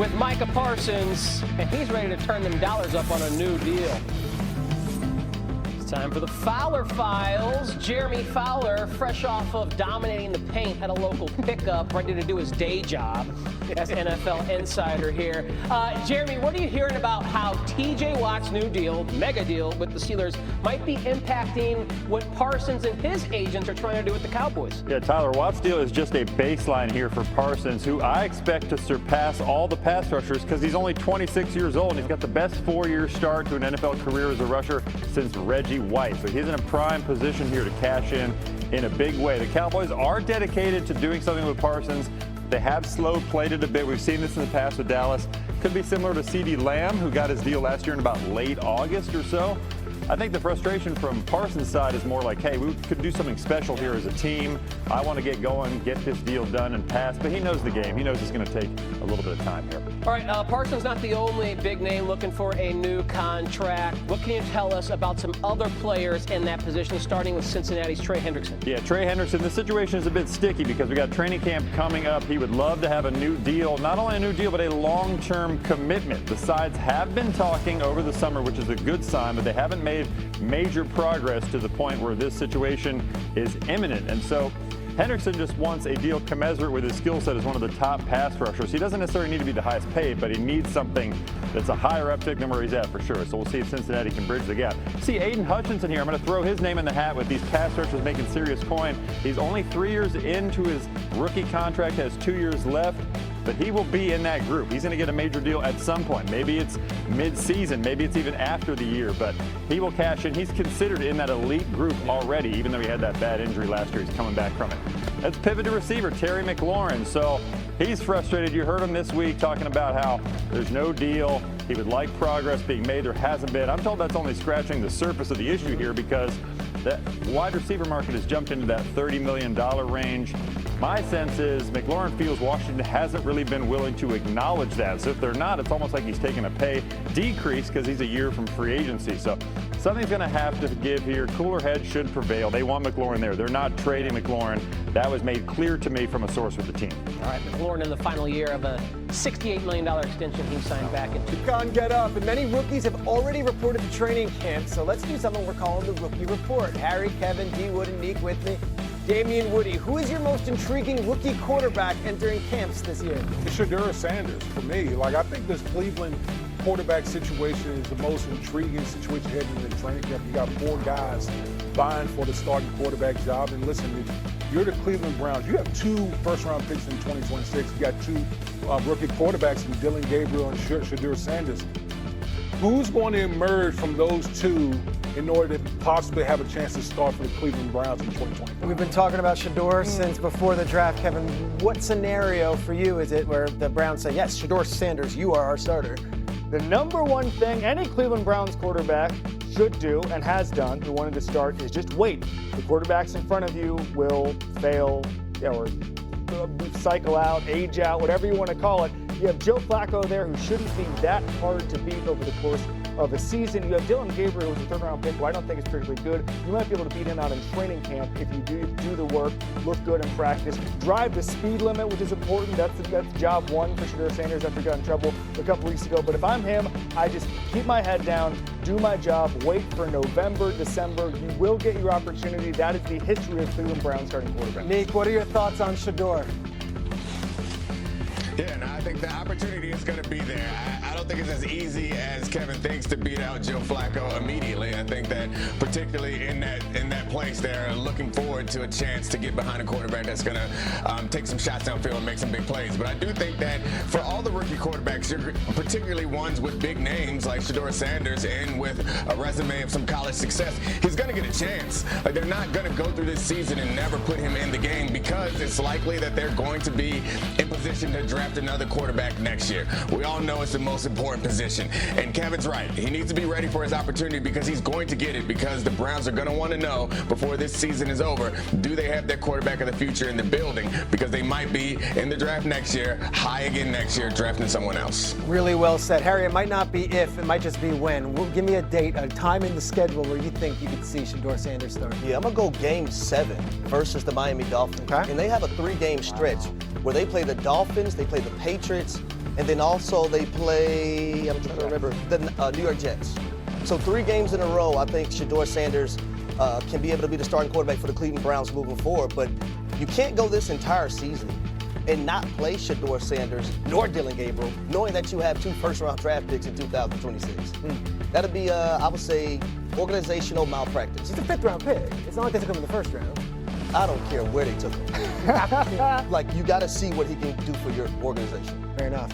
with Micah Parsons, and he's ready to turn them dollars up on a new deal. It's time for the Fowler Files. Jeremy Fowler, fresh off of dominating the paint at a local pickup, ready to do his day job as NFL insider here. Jeremy, what are you hearing about how TJ Watt's new deal, mega deal with the Steelers, might be impacting what Parsons and his agents are trying to do with the Cowboys? Yeah, Tyler, Watt's deal is just a baseline here for Parsons, who I expect to surpass all the pass rushers because he's only 26 years old and he's got the best four-year start to an NFL career as a rusher since Reggie White. So he's in a prime position here to cash in a big way. The Cowboys are dedicated to doing something with Parsons. They have slow-played it a bit. We've seen this in the past with Dallas. Could be similar to CeeDee Lamb, who got his deal last year in about late August or so. I think the frustration from Parsons' side is more like, hey, we could do something special here as a team. I want to get going, get this deal done and pass. But he knows the game. He knows it's going to take a little bit of time here. All right, Parsons not the only big name looking for a new contract. What can you tell us about some other players in that position, starting with Cincinnati's Trey Hendrickson? Yeah, Trey Hendrickson, the situation is a bit sticky because we got training camp coming up. He would love to have a new deal, not only a new deal, but a long-term commitment. The sides have been talking over the summer, which is a good sign, but they haven't made major progress to the point where this situation is imminent. And so Hendrickson just wants a deal commensurate with his skill set as one of the top pass rushers. He doesn't necessarily need to be the highest paid, but he needs something that's a higher uptick than where he's at for sure. So we'll see if Cincinnati can bridge the gap. See Aiden Hutchinson here. I'm going to throw his name in the hat with these pass rushers making serious coin. He's only 3 years into his rookie contract, has 2 years left. But he will be in that group. He's going to get a major deal at some point. Maybe it's mid-season. Maybe it's even after the year. But he will cash in. He's considered in that elite group already, even though he had that bad injury last year. He's coming back from it. Let's pivot to receiver, Terry McLaurin. So he's frustrated. You heard him this week talking about how there's no deal. He would like progress being made. There hasn't been. I'm told that's only scratching the surface of the issue here because the wide receiver market has jumped into that $30 million range. My sense is McLaurin feels Washington hasn't really been willing to acknowledge that. So if they're not, it's almost like he's taking a pay decrease because he's a year from free agency. So something's going to have to give here. Cooler heads should prevail. They want McLaurin there. They're not trading McLaurin. That was made clear to me from a source with the team. All right, McLaurin in the final year of a $68 million extension he signed back in 2000. Can't get up, and many rookies have already reported to training camp. So let's do something we're calling the Rookie Report. Harry, Kevin, D. Wood, and Neek with me. Damian Woody, who is your most intriguing rookie quarterback entering camps this year? It's Shedeur Sanders for me. I think this Cleveland quarterback situation is the most intriguing situation heading into training camp. You got 4 guys vying for the starting quarterback job. And listen, if you're the Cleveland Browns, you have 2 first-round picks in 2026. You got 2 rookie quarterbacks in Dylan Gabriel and Shedeur Sanders. Who's going to emerge from those 2 in order to possibly have a chance to start for the Cleveland Browns in 2025? We've been talking about Shedeur since before the draft. Kevin, what scenario for you is it where the Browns say, yes, Shedeur Sanders, you are our starter? The number one thing any Cleveland Browns quarterback should do and has done who wanted to start is just wait. The quarterbacks in front of you will fail or cycle out, age out, whatever you want to call it. You have Joe Flacco there who shouldn't be that hard to beat over the course of a season. You have Dylan Gabriel, who's a third-round pick, who I don't think is particularly good. You might be able to beat him out in training camp if you do the work, look good in practice, drive the speed limit, which is important. That's job one for Shedeur Sanders after he got in trouble a couple weeks ago. But if I'm him, I just keep my head down, do my job, wait for November, December. You will get your opportunity. That is the history of Cleveland Browns starting quarterback. Nick, what are your thoughts on Shedeur? Yeah, no, I think the opportunity is going to be there. I don't think it's as easy as Kevin thinks to beat out Joe Flacco immediately. I think that particularly in that place, they're looking forward to a chance to get behind a quarterback that's going to take some shots downfield and make some big plays. But I do think that for all the rookie quarterbacks, particularly ones with big names like Shedeur Sanders and with a resume of some college success, he's going to get a chance. Like, they're not going to go through this season and never put him in the game because it's likely that they're going to be in position to draft another quarterback next year. We all know it's the most important position. And Kevin's right. He needs to be ready for his opportunity because he's going to get it, because the Browns are going to want to know before this season is over, do they have their quarterback of the future in the building? Because they might be in the draft next year, high again next year, drafting someone else. Really well said. Harry, it might not be if, it might just be when. Give me a date, a time in the schedule where you think you could see Shedeur Sanders start. Yeah, I'm going to go game 7 versus the Miami Dolphins. Okay. And they have a 3-game stretch. where they play the Dolphins, they play the Patriots, and then also they play, I'm trying to remember, the New York Jets. So 3 games in a row, I think Shedeur Sanders can be able to be the starting quarterback for the Cleveland Browns moving forward. But you can't go this entire season and not play Shedeur Sanders nor Dylan Gabriel, knowing that you have 2 first-round draft picks in 2026. That'll be, I would say, organizational malpractice. It's a 5th-round pick. It's not like they took him in the 1st round. I don't care where they took him. Like, you got to see what he can do for your organization. Fair enough.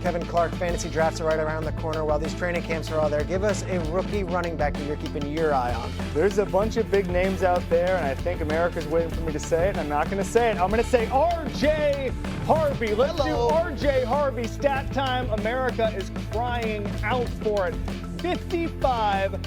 Kevin Clark, fantasy drafts are right around the corner. While these training camps are all there, give us a rookie running back that you're keeping your eye on. There's a bunch of big names out there, and I think America's waiting for me to say it, and I'm not going to say it. I'm going to say R.J. Harvey. Let's do R.J. Harvey. Stat time. America is crying out for it. 55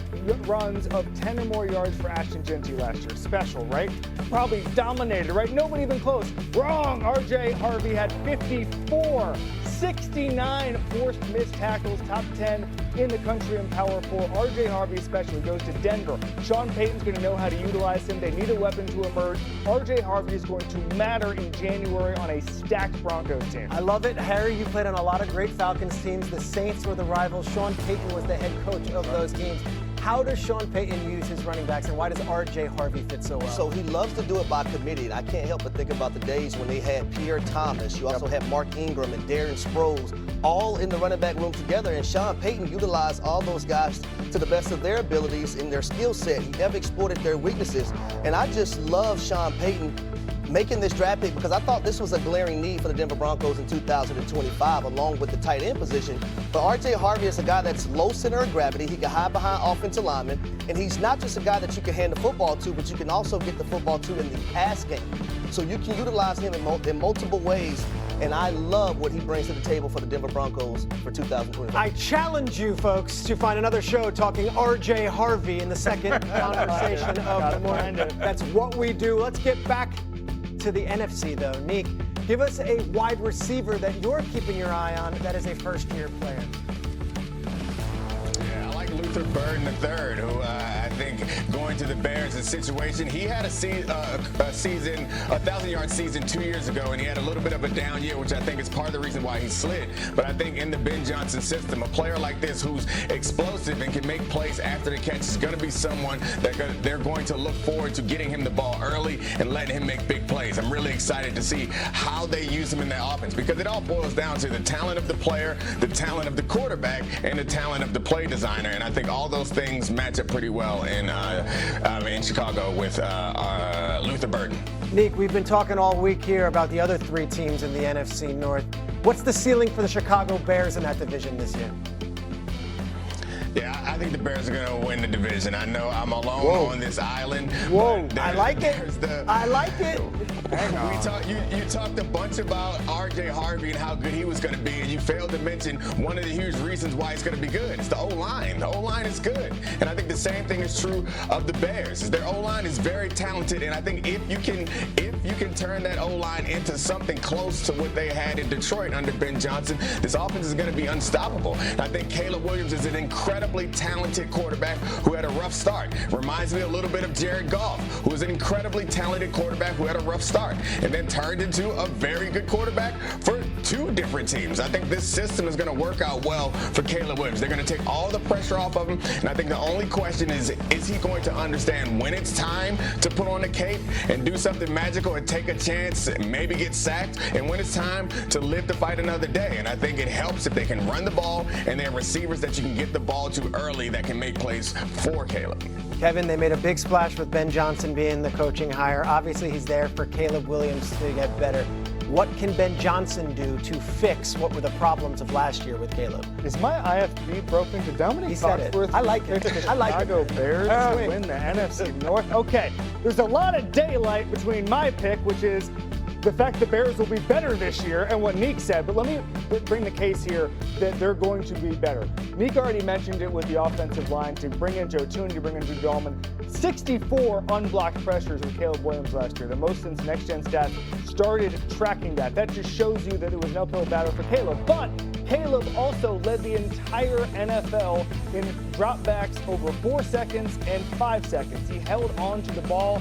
runs of 10 or more yards for Ashton Genty last year. Special, right? Probably dominated, right? Nobody even close. Wrong. R.J. Harvey had 54. 69 forced missed tackles, top 10 in the country in Power 4. R.J. Harvey especially goes to Denver. Sean Payton's going to know how to utilize him. They need a weapon to emerge. R.J. Harvey is going to matter in January on a stacked Broncos team. I love it. Harry, you played on a lot of great Falcons teams. The Saints were the rivals. Sean Payton was the head coach of those teams. How does Sean Payton use his running backs, and why does R.J. Harvey fit so well? So he loves to do it by committee, and I can't help but think about the days when they had Pierre Thomas. You also had Mark Ingram and Darren Sproles all in the running back room together, and Sean Payton utilized all those guys to the best of their abilities in their skill set. He never exploited their weaknesses, and I just love Sean Payton making this draft pick because I thought this was a glaring need for the Denver Broncos in 2025, along with the tight end position. But R.J. Harvey is a guy that's low center of gravity. He can hide behind offensive linemen, and he's not just a guy that you can hand the football to, but you can also get the football to in the pass game. So you can utilize him in multiple ways, and I love what he brings to the table for the Denver Broncos for 2025. I challenge you folks to find another show talking R.J. Harvey in the second conversation of the morning. That's what we do. Let's get back to the NFC, though. Neek, give us a wide receiver that you're keeping your eye on that is a first-year player. Yeah, I like Luther Burden III, who I think going to the Bears, the situation, he had a season, 1,000-yard season 2 years ago, and he had a little bit of a down year, which I think is part of the reason why he slid. But I think in the Ben Johnson system, a player like this who's explosive and can make plays after the catch is going to be someone that they're going to look forward to getting him the ball early and letting him make big plays. I'm really excited to see how they use him in their offense because it all boils down to the talent of the player, the talent of the quarterback, and the talent of the play designer. And I think all those things match up pretty well in Chicago with Luther Burden. Neek, we've been talking all week here about the other 3 teams in the NFC North. What's the ceiling for the Chicago Bears in that division this year? Yeah, I think the Bears are going to win the division. I know I'm alone on this island. Whoa, I like it. I like it. You talked a bunch about R.J. Harvey and how good he was going to be, and you failed to mention one of the huge reasons why it's going to be good. It's the O-line. The O-line is good. And I think the same thing is true of the Bears. Their O-line is very talented, and I think if you can turn that O-line into something close to what they had in Detroit under Ben Johnson, this offense is going to be unstoppable. And I think Caleb Williams is an incredibly talented quarterback who had a rough start. Reminds me a little bit of Jared Goff, who was an incredibly talented quarterback who had a rough start and then turned into a very good quarterback for 2 different teams. I think this system is going to work out well for Caleb Williams. They're going to take all the pressure off of him, and I think the only question is he going to understand when it's time to put on the cape and do something magical and take a chance and maybe get sacked, and when it's time to live to fight another day. And I think it helps if they can run the ball and they have receivers that you can get the ball to early that can make plays for Caleb. Kevin, they made a big splash with Ben Johnson being the coaching hire. Obviously, he's there for Caleb Williams to get better. What can Ben Johnson do to fix what were the problems of last year with Caleb? Is my IFB broken to Dominic? He said it. I like it. I like it. Chicago Bears to win the NFC North. Okay, there's a lot of daylight between my pick, which is the fact the Bears will be better this year, and what Neek said. But let me bring the case here that they're going to be better. Neek already mentioned it with the offensive line to bring in Joe Tooney, to bring in Drew Dahlman. 64 unblocked pressures with Caleb Williams last year, the most since Next Gen Stats started tracking that. That just shows you that it was an uphill battle for Caleb. But Caleb also led the entire NFL in dropbacks over 4 seconds and 5 seconds. He held on to the ball